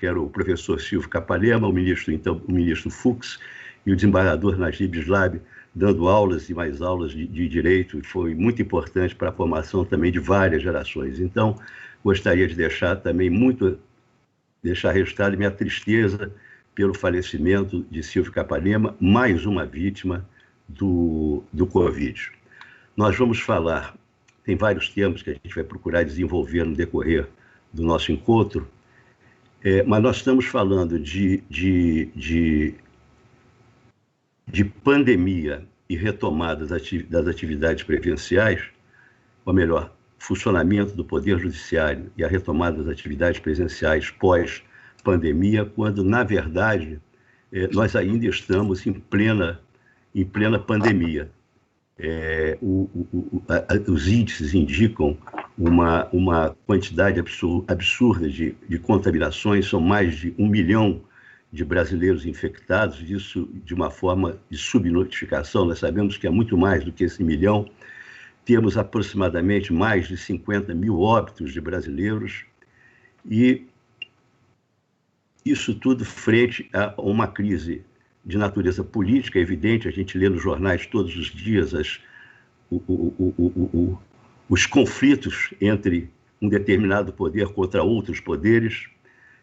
que era o professor Silvio Capalema, então, o ministro Fux e o desembargador Najib Slab, dando aulas e mais aulas de direito, e foi muito importante para a formação também de várias gerações. Então, gostaria de deixar registrado minha tristeza pelo falecimento de Silvio Capalema, mais uma vítima do Covid. Nós vamos falar, tem vários temas que a gente vai procurar desenvolver no decorrer do nosso encontro, mas nós estamos falando de pandemia e retomada das atividades presenciais, ou melhor, funcionamento do Poder Judiciário e a retomada das atividades presenciais pós-pandemia, quando, na verdade, nós ainda estamos em plena pandemia. Os índices indicam uma quantidade absurda de contaminações, são mais de 1 milhão de brasileiros infectados, isso de uma forma de subnotificação, nós sabemos que é muito mais do que esse milhão. Temos aproximadamente mais de 50 mil óbitos de brasileiros, e isso tudo frente a uma crise de natureza política, é evidente, a gente lê nos jornais todos os dias os conflitos entre um determinado poder contra outros poderes.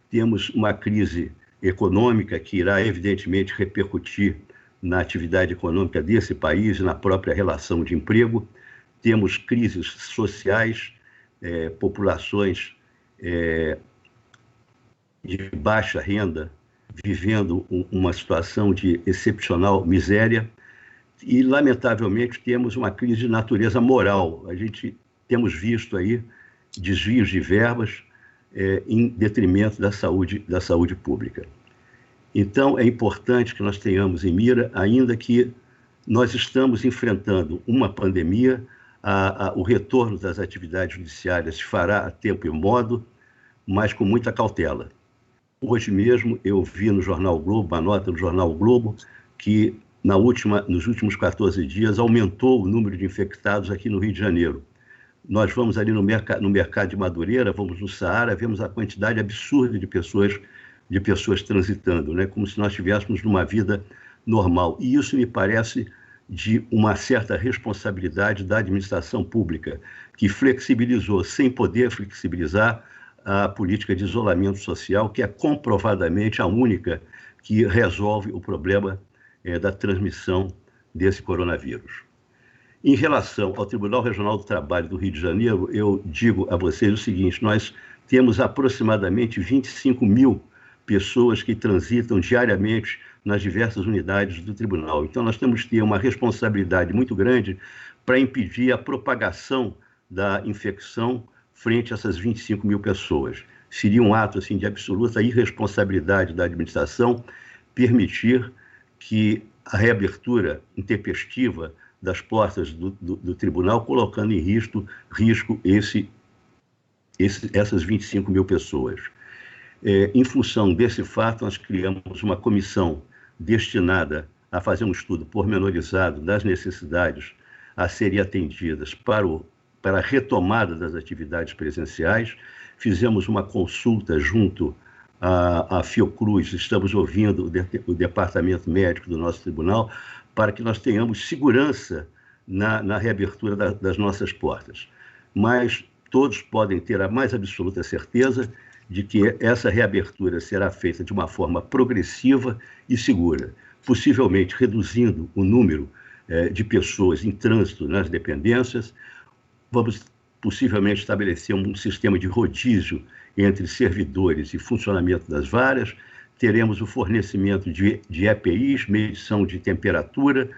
Temos uma crise econômica que irá, evidentemente, repercutir na atividade econômica desse país e na própria relação de emprego. Temos crises sociais, populações de baixa renda vivendo uma situação de excepcional miséria e, lamentavelmente, temos uma crise de natureza moral. Temos visto aí desvios de verbas em detrimento da saúde pública. Então, é importante que nós tenhamos em mira, ainda que nós estamos enfrentando uma pandemia, o retorno das atividades judiciárias se fará a tempo e modo, mas com muita cautela. Hoje mesmo eu vi no Jornal o Globo, uma nota no Jornal o Globo, que nos últimos 14 dias aumentou o número de infectados aqui no Rio de Janeiro. Nós vamos ali no mercado de Madureira, vamos no Saara, vemos a quantidade absurda de pessoas transitando, né? Como se nós estivéssemos numa vida normal. E isso me parece de uma certa responsabilidade da administração pública, que flexibilizou, sem poder flexibilizar, a política de isolamento social, que é comprovadamente a única que resolve o problema da transmissão desse coronavírus. Em relação ao Tribunal Regional do Trabalho do Rio de Janeiro, eu digo a vocês o seguinte: nós temos aproximadamente 25 mil pessoas que transitam diariamente nas diversas unidades do tribunal. Então, nós temos que ter uma responsabilidade muito grande para impedir a propagação da infecção frente a essas 25 mil pessoas. Seria um ato assim, de absoluta irresponsabilidade da administração permitir que a reabertura intempestiva das portas do tribunal, colocando em risco essas 25 mil pessoas. Em função desse fato, nós criamos uma comissão destinada a fazer um estudo pormenorizado das necessidades a serem atendidas para a retomada das atividades presenciais. Fizemos uma consulta junto à Fiocruz, estamos ouvindo o departamento médico do nosso tribunal, para que nós tenhamos segurança na reabertura das nossas portas. Mas todos podem ter a mais absoluta certeza de que essa reabertura será feita de uma forma progressiva e segura, possivelmente reduzindo o número de pessoas em trânsito nas dependências. Vamos possivelmente estabelecer um sistema de rodízio entre servidores e funcionamento das varas. Teremos o fornecimento de EPIs, medição de temperatura,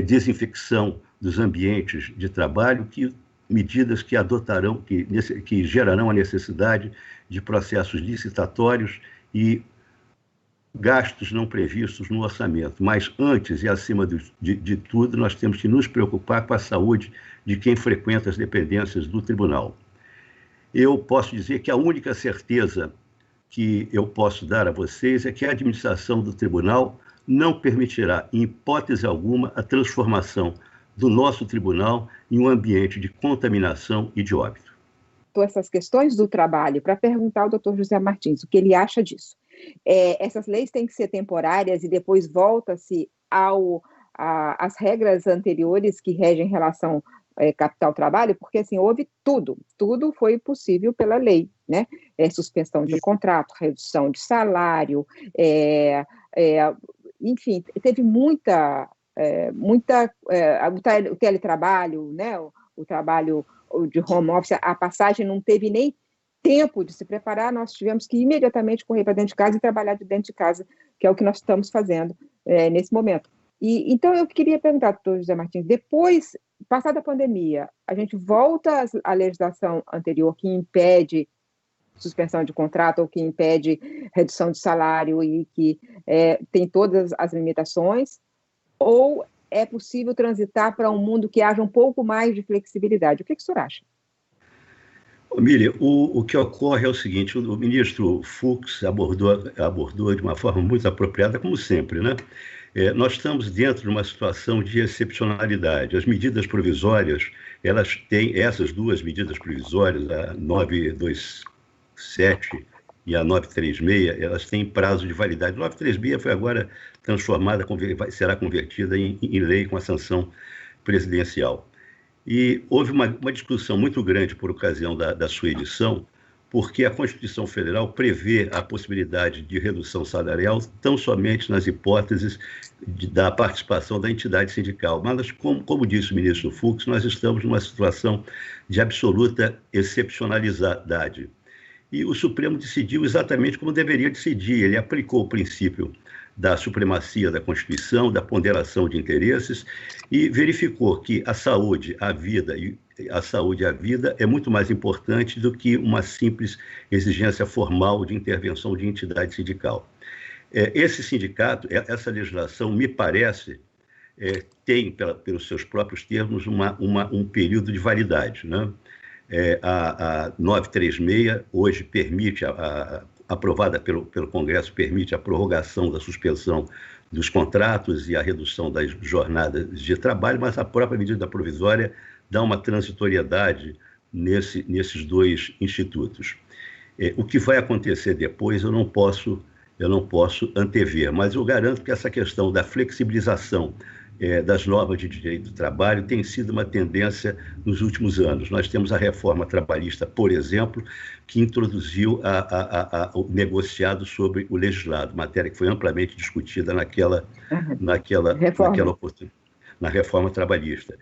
desinfecção dos ambientes de trabalho, medidas que que gerarão a necessidade de processos licitatórios e gastos não previstos no orçamento. Mas antes e acima de tudo, nós temos que nos preocupar com a saúde de quem frequenta as dependências do tribunal. Eu posso dizer que a única certeza que eu posso dar a vocês é que a administração do tribunal não permitirá, em hipótese alguma, a transformação do nosso tribunal em um ambiente de contaminação e de óbito. levantou essas questões do trabalho para perguntar ao doutor José Martins o que ele acha disso. Essas leis têm que ser temporárias e depois volta-se às regras anteriores que regem relação capital-trabalho, porque assim, houve tudo foi possível pela lei, né? Suspensão de contrato, redução de salário, enfim, teve o teletrabalho, né? O trabalho de home office, a passagem não teve nem tempo de se preparar, nós tivemos que imediatamente correr para dentro de casa e trabalhar de dentro de casa, que é o que nós estamos fazendo nesse momento. Então, eu queria perguntar, doutor José Martins, depois, passada a pandemia, a gente volta à legislação anterior que impede suspensão de contrato ou que impede redução de salário e que tem todas as limitações, ou é possível transitar para um mundo que haja um pouco mais de flexibilidade? O que o senhor acha? Miriam, o que ocorre é o seguinte: o ministro Fux abordou de uma forma muito apropriada, como sempre, né? Nós estamos dentro de uma situação de excepcionalidade. As medidas provisórias, elas têm, essas duas medidas provisórias, a 927 e a 936, elas têm prazo de validade. A 936 foi agora transformada, será convertida em lei com a sanção presidencial. E houve uma discussão muito grande por ocasião da sua edição, porque a Constituição Federal prevê a possibilidade de redução salarial tão somente nas hipóteses da participação da entidade sindical. Mas, como disse o ministro Fux, nós estamos numa situação de absoluta excepcionalidade. E o Supremo decidiu exatamente como deveria decidir. Ele aplicou o princípio da supremacia da Constituição, da ponderação de interesses, e verificou que a saúde, a vida é muito mais importante do que uma simples exigência formal de intervenção de entidade sindical. Esse sindicato, essa legislação, me parece, tem, pelos seus próprios termos, um período de validade, né? A 936 hoje permite, aprovada pelo Congresso, permite a prorrogação da suspensão dos contratos e a redução das jornadas de trabalho, mas a própria medida provisória dá uma transitoriedade nesses dois institutos. O que vai acontecer depois eu não posso antever, mas eu garanto que essa questão da flexibilização das normas de direito do trabalho tem sido uma tendência nos últimos anos. Nós temos a reforma trabalhista, por exemplo, que introduziu o negociado sobre o legislado, matéria que foi amplamente discutida na reforma trabalhista.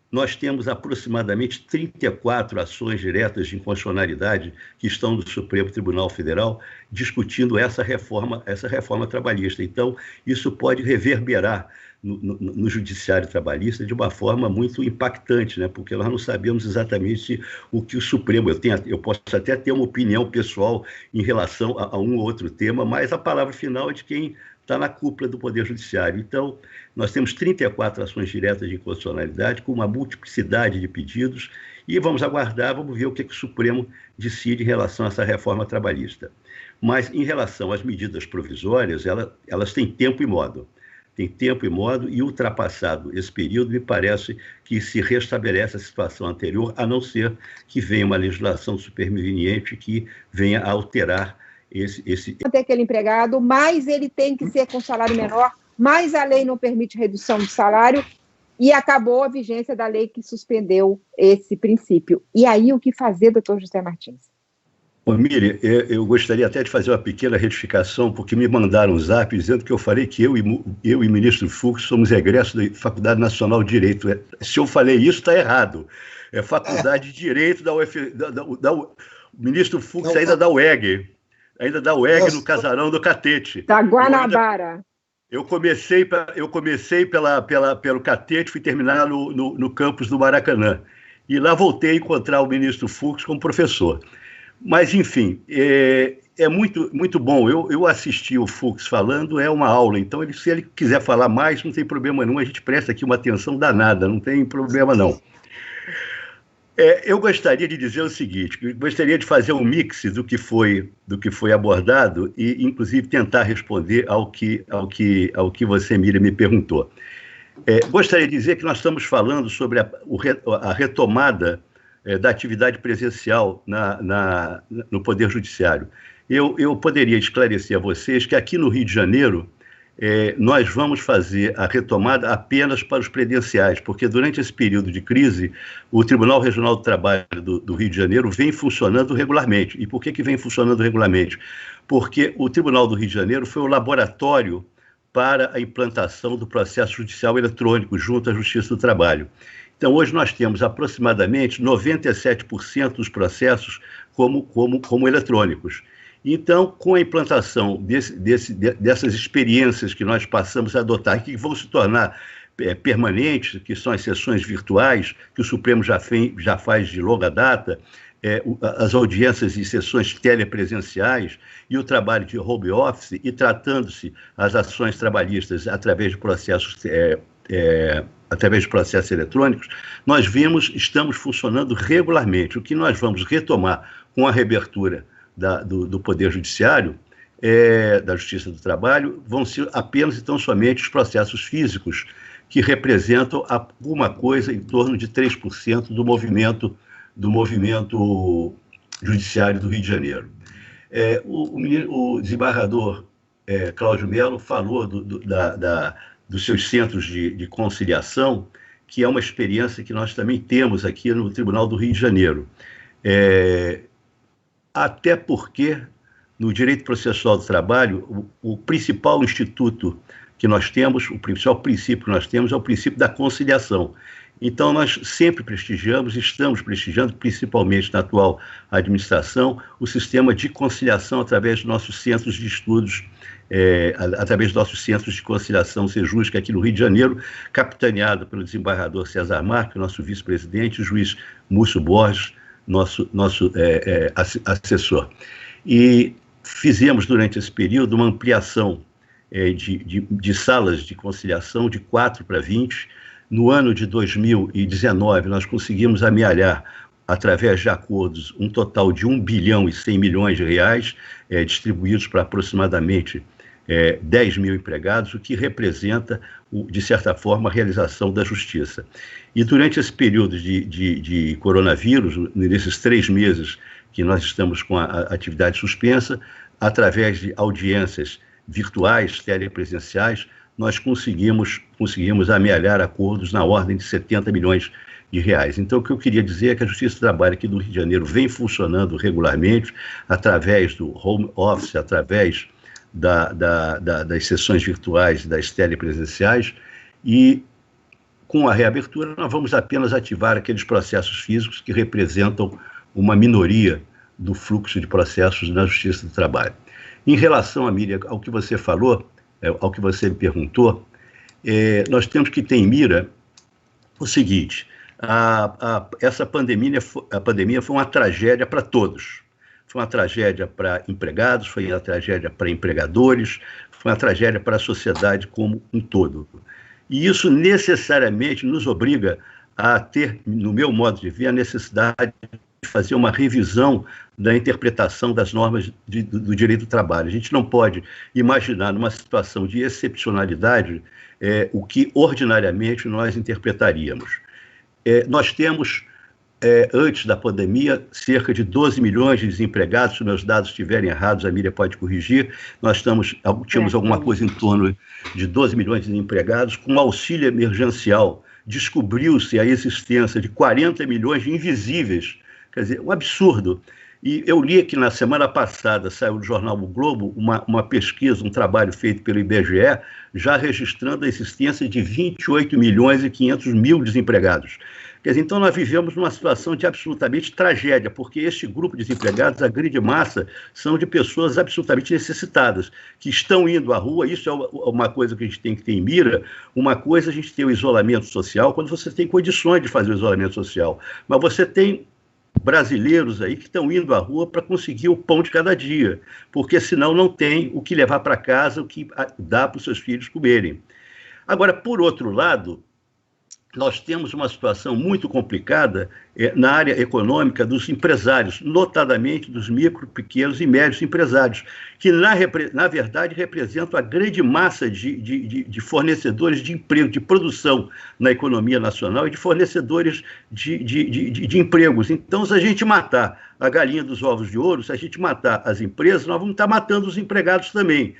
Nós temos aproximadamente 34 ações diretas de inconstitucionalidade que estão no Supremo Tribunal Federal discutindo essa reforma trabalhista. Então, isso pode reverberar no judiciário trabalhista de uma forma muito impactante, né? Porque nós não sabemos exatamente o que o Supremo... Eu posso até ter uma opinião pessoal em relação a um ou outro tema, mas a palavra final é de quem está na cúpula do Poder Judiciário. Então, nós temos 34 ações diretas de inconstitucionalidade, com uma multiplicidade de pedidos, e vamos aguardar, vamos ver o que o Supremo decide em relação a essa reforma trabalhista. Mas, em relação às medidas provisórias, elas têm tempo e modo. E ultrapassado esse período, me parece que se restabelece a situação anterior, a não ser que venha uma legislação superveniente que venha a alterar esse... Tem aquele empregado, mas ele tem que ser com salário menor, mas a lei não permite redução de salário, e acabou a vigência da lei que suspendeu esse princípio. E aí, o que fazer, doutor José Martins? Miriam, eu gostaria até de fazer uma pequena retificação, porque me mandaram um zap dizendo que eu falei que eu e o ministro Fux somos egressos da Faculdade Nacional de Direito. Se eu falei isso, está errado. É Faculdade de Direito da o ministro Fux ainda da UEG. Ainda da UEG no casarão do Catete. Da Guanabara. Eu comecei pelo Catete, fui terminar no campus do Maracanã. E lá voltei a encontrar o ministro Fux como professor. Mas, enfim, é muito, muito bom. Eu assisti o Fux falando, é uma aula. Então, se ele quiser falar mais, não tem problema nenhum. A gente presta aqui uma atenção danada, não tem problema não. Eu gostaria de dizer o seguinte, gostaria de fazer um mix do que foi abordado e, inclusive, tentar responder ao que você, Miriam, me perguntou. Gostaria de dizer que nós estamos falando sobre a retomada da atividade presencial no Poder Judiciário. Eu poderia esclarecer a vocês que aqui no Rio de Janeiro, nós vamos fazer a retomada apenas para os presenciais, porque durante esse período de crise, o Tribunal Regional do Trabalho do Rio de Janeiro vem funcionando regularmente. E por que vem funcionando regularmente? Porque o Tribunal do Rio de Janeiro foi o laboratório para a implantação do processo judicial eletrônico junto à Justiça do Trabalho. Então, hoje nós temos aproximadamente 97% dos processos como eletrônicos. Então, com a implantação dessas experiências que nós passamos a adotar, que vão se tornar permanentes, que são as sessões virtuais, que o Supremo já faz de longa data, as audiências e sessões telepresenciais e o trabalho de home office, e tratando-se as ações trabalhistas através de processos eletrônicos, nós estamos funcionando regularmente. O que nós vamos retomar com a reabertura do Poder Judiciário, da Justiça do Trabalho, vão ser apenas e tão somente os processos físicos, que representam alguma coisa em torno de 3% do movimento judiciário do Rio de Janeiro. O desembargador Cláudio Mello falou dos seus centros de conciliação, que é uma experiência que nós também temos aqui no Tribunal do Rio de Janeiro. Até porque, no direito processual do trabalho, o principal instituto que nós temos, o principal princípio que nós temos é o princípio da conciliação. Então, nós sempre prestigiamos, estamos prestigiando, principalmente na atual administração, o sistema de conciliação através dos nossos centros de estudos, através dos nossos centros de conciliação Sejusc, aqui no Rio de Janeiro, capitaneado pelo desembargador César Marques, nosso vice-presidente, o juiz Múcio Borges, nosso assessor. E fizemos, durante esse período, uma ampliação de salas de conciliação de 4 para 20. No ano de 2019, nós conseguimos amealhar, através de acordos, um total de 1 bilhão e 100 milhões de reais, distribuídos para aproximadamente 10 mil empregados, o que representa, de certa forma, a realização da justiça. E durante esse período de coronavírus, nesses 3 meses que nós estamos com a atividade suspensa, através de audiências virtuais, telepresenciais, nós conseguimos amealhar acordos na ordem de 70 milhões de reais. Então, o que eu queria dizer é que a Justiça do Trabalho aqui do Rio de Janeiro vem funcionando regularmente, através do home office, através das sessões virtuais, das telepresenciais, e com a reabertura nós vamos apenas ativar aqueles processos físicos que representam uma minoria do fluxo de processos na Justiça do Trabalho. Em relação, Amília, ao que você falou, ao que você me perguntou, nós temos que ter em mira o seguinte: essa pandemia foi uma tragédia para todos. Foi uma tragédia para empregados, foi uma tragédia para empregadores, foi uma tragédia para a sociedade como um todo. E isso necessariamente nos obriga a ter, no meu modo de ver, a necessidade de fazer uma revisão da interpretação das normas do direito do trabalho. A gente não pode imaginar, numa situação de excepcionalidade, o que ordinariamente nós interpretaríamos. Nós temos, antes da pandemia, cerca de 12 milhões de desempregados. Se meus dados estiverem errados, a Miriam tínhamos alguma coisa em torno de 12 milhões de desempregados. Com auxílio emergencial, descobriu-se a existência de 40 milhões de invisíveis. Quer dizer, um absurdo. E eu li que na semana passada saiu do jornal O Globo uma pesquisa, um trabalho feito pelo IBGE, já registrando a existência de 28 milhões e 500 mil desempregados. Quer dizer, então nós vivemos numa situação de absolutamente tragédia, porque este grupo de desempregados, a grande massa, são de pessoas absolutamente necessitadas, que estão indo à rua. Isso é uma coisa que a gente tem que ter em mira. Uma coisa é a gente ter o isolamento social, quando você tem condições de fazer o isolamento social, mas você tem brasileiros aí que estão indo à rua para conseguir o pão de cada dia, porque senão não tem o que levar para casa, o que dá para os seus filhos comerem. Agora, por outro lado, nós temos uma situação muito complicada na área econômica dos empresários, notadamente dos micro, pequenos e médios empresários, que, na verdade, representam a grande massa de fornecedores de emprego, de produção na economia nacional e de fornecedores de empregos. Então, se a gente matar a galinha dos ovos de ouro, se a gente matar as empresas, nós vamos estar matando os empregados também.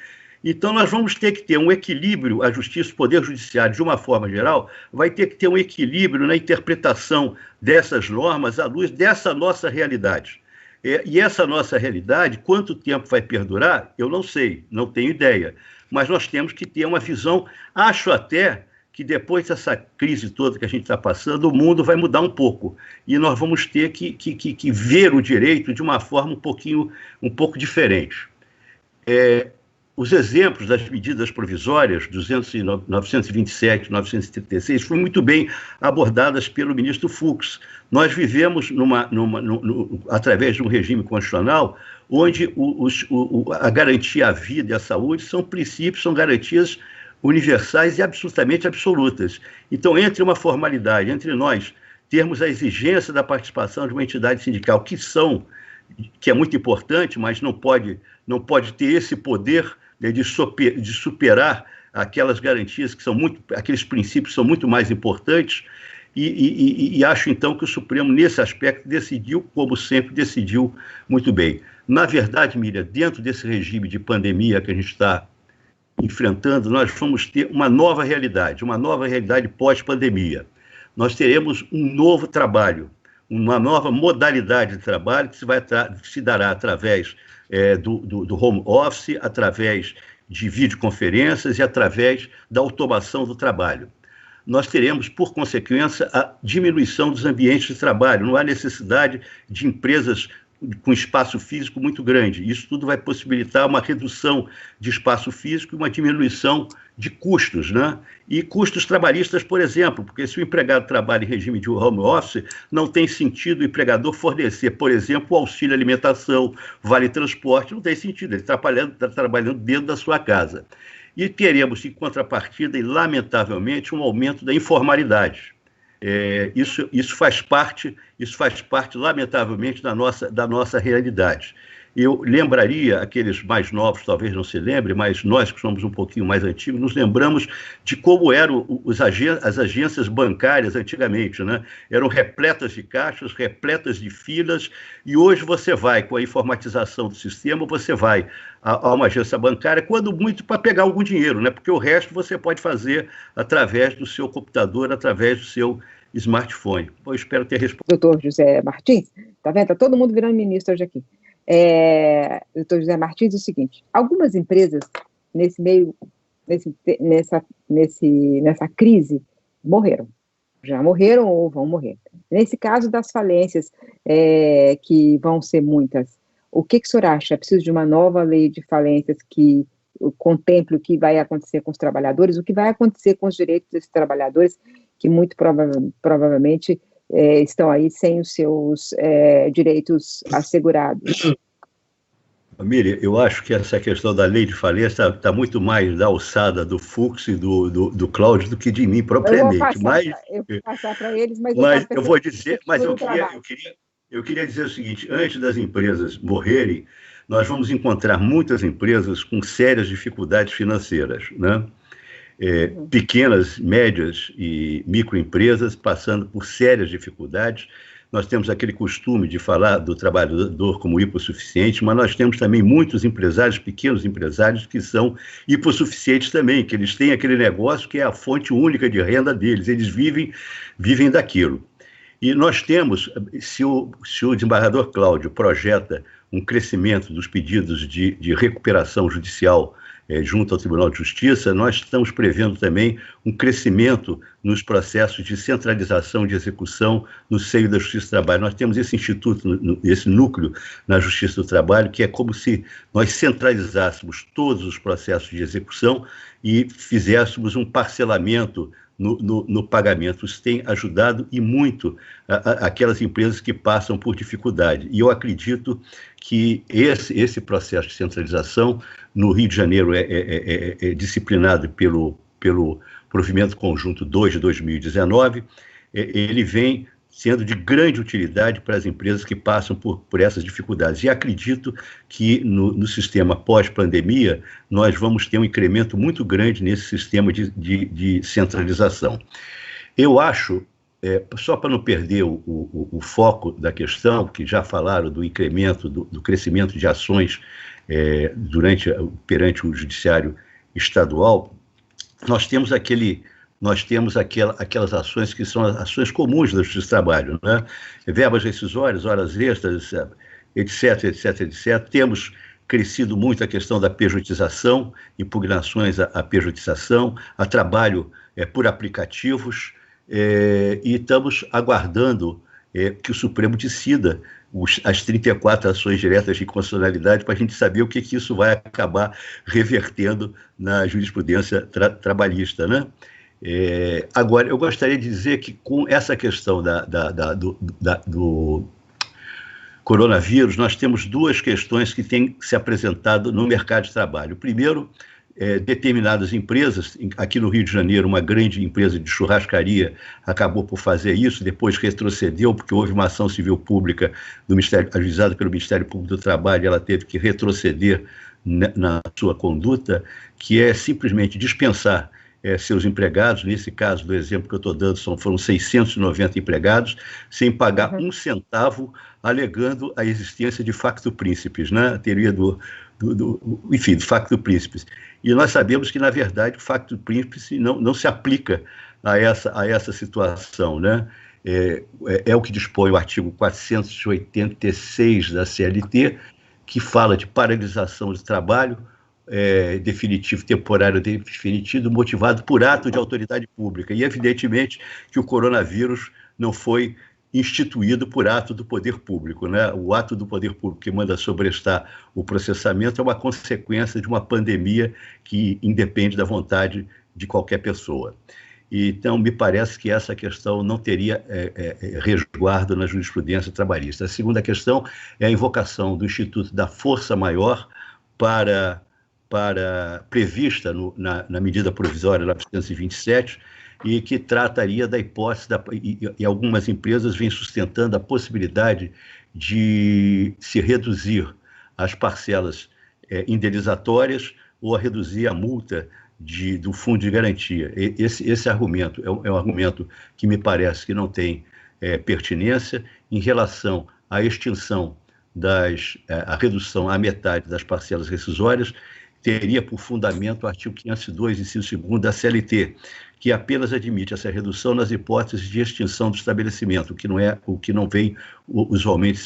Então, nós vamos ter que ter um equilíbrio, a justiça, o poder judiciário, de uma forma geral, vai ter que ter um equilíbrio na interpretação dessas normas à luz dessa nossa realidade. E essa nossa realidade, quanto tempo vai perdurar, eu não sei, não tenho ideia. Mas nós temos que ter uma visão, acho até que depois dessa crise toda que a gente está passando, o mundo vai mudar um pouco. E nós vamos ter que ver o direito de uma forma um pouco diferente. Os exemplos das medidas provisórias 927, 936 foram muito bem abordadas pelo ministro Fux. Nós vivemos através de um regime constitucional onde a garantia à vida e à saúde são princípios, são garantias universais e absolutamente absolutas. Então, entre uma formalidade, entre nós termos a exigência da participação de uma entidade sindical, que é muito importante, mas não pode ter esse poder de superar aquelas garantias aqueles princípios são muito mais importantes, e acho então que o Supremo, nesse aspecto, decidiu, como sempre, decidiu muito bem. Na verdade, Miriam, dentro desse regime de pandemia que a gente está enfrentando, nós vamos ter uma nova realidade pós-pandemia. Nós teremos um novo trabalho, uma nova modalidade de trabalho que se dará através do home office, através de videoconferências e através da automação do trabalho. Nós teremos, por consequência, a diminuição dos ambientes de trabalho. Não há necessidade de empresas com espaço físico muito grande. Isso tudo vai possibilitar uma redução de espaço físico e uma diminuição de custos, né? E custos trabalhistas, por exemplo, porque se o empregado trabalha em regime de home office, não tem sentido o empregador fornecer, por exemplo, o auxílio alimentação, vale transporte, não tem sentido, ele está trabalhando dentro da sua casa. E teremos, em contrapartida, e lamentavelmente, um aumento da informalidade. Isso faz parte, lamentavelmente, da nossa realidade. Eu lembraria, aqueles mais novos talvez não se lembrem, mas nós que somos um pouquinho mais antigos, nos lembramos de como eram as agências bancárias antigamente, né? Eram repletas de caixas, repletas de filas, e hoje você vai, com a informatização do sistema, você vai a uma agência bancária, quando muito, para pegar algum dinheiro, né? Porque o resto você pode fazer através do seu computador, através do seu smartphone. Eu espero ter respondido. Doutor José Martins, tá vendo? Está todo mundo virando ministro hoje aqui. Doutor José Martins, diz o seguinte: algumas empresas nessa crise já morreram ou vão morrer. Nesse caso das falências, que vão ser muitas, o que o senhor acha? É preciso de uma nova lei de falências que contemple o que vai acontecer com os trabalhadores, o que vai acontecer com os direitos desses trabalhadores, que muito provavelmente estão aí sem os seus direitos assegurados? Miriam, eu acho que essa questão da lei de falência está muito mais da alçada do Fux e do Cláudio do que de mim propriamente. Eu vou passar para eles, mas eu vou dizer, eu queria dizer o seguinte: antes das empresas morrerem, nós vamos encontrar muitas empresas com sérias dificuldades financeiras, né? Pequenas, médias e microempresas passando por sérias dificuldades. Nós temos aquele costume de falar do trabalhador como hipossuficiente, mas nós temos também muitos empresários, pequenos empresários, que são hipossuficientes também, que eles têm aquele negócio que é a fonte única de renda deles, eles vivem daquilo. E nós temos, se o desembargador Cláudio projeta um crescimento dos pedidos de recuperação judicial junto ao Tribunal de Justiça, nós estamos prevendo também um crescimento nos processos de centralização de execução no seio da Justiça do Trabalho. Nós temos esse instituto, esse núcleo na Justiça do Trabalho, que é como se nós centralizássemos todos os processos de execução e fizéssemos um parcelamento no pagamento. Isso tem ajudado e muito aquelas empresas que passam por dificuldade. E eu acredito que esse processo de centralização no Rio de Janeiro é disciplinado provimento conjunto 2 de 2019, ele vem sendo de grande utilidade para as empresas que passam por essas dificuldades. E acredito que no sistema pós-pandemia nós vamos ter um incremento muito grande nesse sistema de centralização. Eu acho, só para não perder o foco da questão, que já falaram do incremento, do crescimento de ações perante o judiciário estadual, nós temos aquelas ações que são ações comuns da Justiça do Trabalho, né? Verbas rescisórias, horas extras, etc, etc, etc. Temos crescido muito a questão da pejotização, impugnações à pejotização, a trabalho por aplicativos, e estamos aguardando que o Supremo decida as 34 ações diretas de inconstitucionalidade para a gente saber o que isso vai acabar revertendo na jurisprudência trabalhista, né? Agora, eu gostaria de dizer que com essa questão do coronavírus, nós temos duas questões que têm se apresentado no mercado de trabalho. Primeiro, determinadas empresas, aqui no Rio de Janeiro, uma grande empresa de churrascaria acabou por fazer isso, depois retrocedeu, porque houve uma ação civil pública ajuizada pelo Ministério Público do Trabalho, e ela teve que retroceder na sua conduta, que é simplesmente dispensar seus empregados. Nesse caso, do exemplo que eu estou dando, foram 690 empregados, sem pagar um centavo, alegando a existência de facto príncipes, né? A teoria do facto príncipes. E nós sabemos que, na verdade, o facto príncipe não se aplica a essa situação, né? É o que dispõe o artigo 486 da CLT, que fala de paralisação de trabalho definitivo, temporário definitivo, motivado por ato de autoridade pública. E, evidentemente, que o coronavírus não foi instituído por ato do poder público, né? O ato do poder público que manda sobrestar o processamento é uma consequência de uma pandemia que independe da vontade de qualquer pessoa. Então, me parece que essa questão não teria resguardo na jurisprudência trabalhista. A segunda questão é a invocação do Instituto da Força Maior prevista na medida provisória 927, e que trataria da hipótese, e algumas empresas vêm sustentando a possibilidade de se reduzir as parcelas indenizatórias ou a reduzir a multa do fundo de garantia. Esse argumento é um argumento que me parece que não tem pertinência em relação à extinção a redução à metade das parcelas rescisórias. Teria por fundamento o artigo 502, inciso 2º da CLT, que apenas admite essa redução nas hipóteses de extinção do estabelecimento, o que não vem usualmente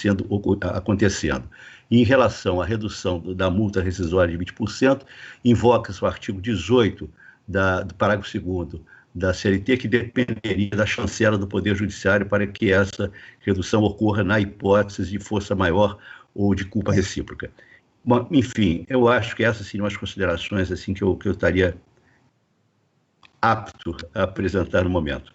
acontecendo. E em relação à redução da multa rescisória de 20%, invoca-se o artigo 18 do parágrafo 2º da CLT, que dependeria da chancela do Poder Judiciário para que essa redução ocorra na hipótese de força maior ou de culpa recíproca. Bom, enfim, eu acho que essas seriam as considerações assim, que eu estaria apto a apresentar no momento.